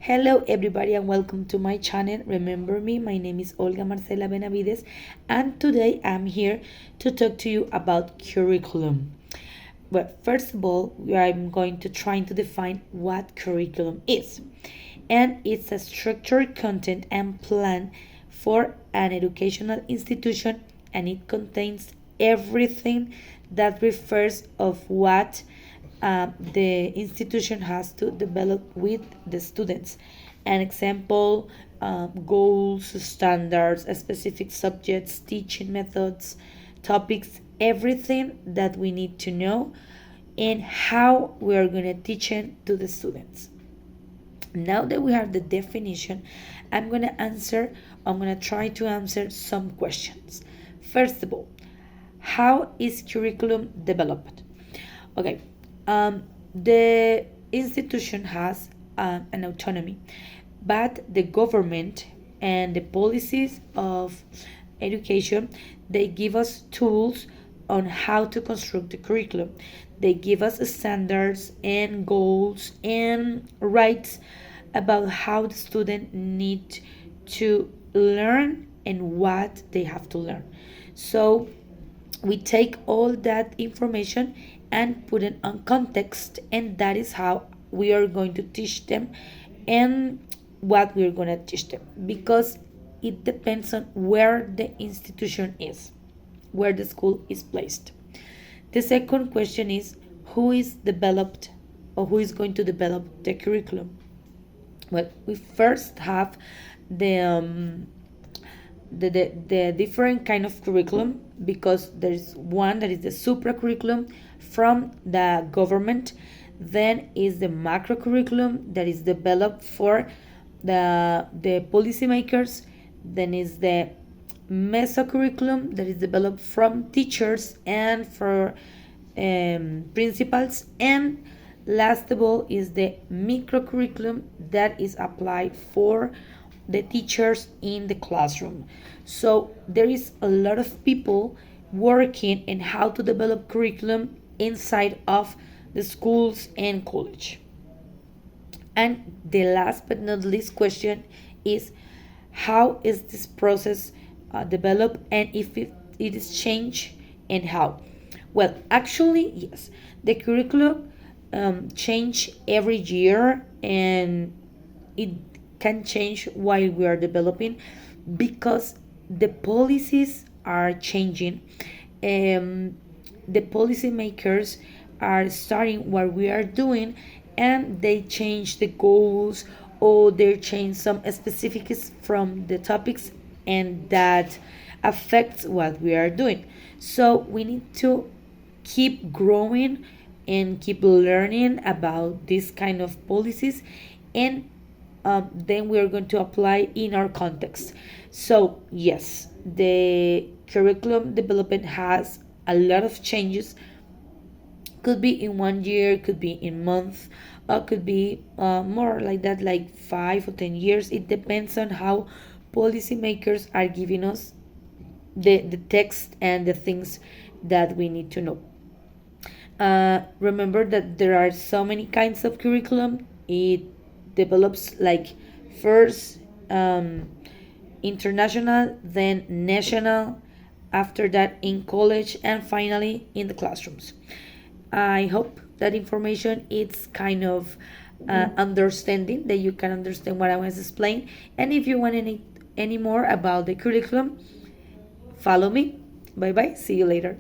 Hello, everybody, and welcome to my channel. Remember me, my name is Olga Marcela Benavides, and today I'm here to talk to you about curriculum. But first of all, I'm going to try to define what curriculum is, and it's a structured content and plan for an educational institution, and it contains everything that refers of what the institution has to develop with the students. An example, goals, standards, specific subjects, teaching methods, topics, everything that we need to know and how we are going to teach it to the students. Now that we have the definition, I'm going to try to answer some questions. First of all, how is curriculum developed? Okay, the institution has an autonomy, but the government and the policies of education, they give us tools on how to construct the curriculum. They give us standards and goals and rights about how the student need to learn and what they have to learn. So we take all that information and put it on context, and that is how we are going to teach them and what we're going to teach them, because it depends on where the institution is, where the school is placed. The second question is, who is developed or who is going to develop the curriculum? Well, we first have the the different kind of curriculum, because there's one that is the supra curriculum from the government. Then is the macro curriculum that is developed for the policymakers. Then is the meso curriculum that is developed from teachers and for principals. And last of all is the micro curriculum that is applied for the teachers in the classroom. So there is a lot of people working in how to develop curriculum inside of the schools and college. And the last but not least question is, how is this process developed, and if it is changed, and how? Well, actually, yes, the curriculum change every year, and it can change while we are developing, because the policies are changing. The policymakers are starting what we are doing, and they change the goals, or they change some specifics from the topics, and that affects what we are doing. So we need to keep growing and keep learning about this kind of policies, and then we are going to apply in our context. So yes, the curriculum development has a lot of changes. Could be in 1 year, could be in month, or could be more like that, like 5 or 10 years. It depends on how policymakers are giving us the text and the things that we need to know. Remember that there are so many kinds of curriculum. It develops like first international, then national, after that in college, and finally in the classrooms. I hope that information is kind of understanding, that you can understand what I was explaining. And if you want any more about the curriculum, follow me. Bye bye. See you later.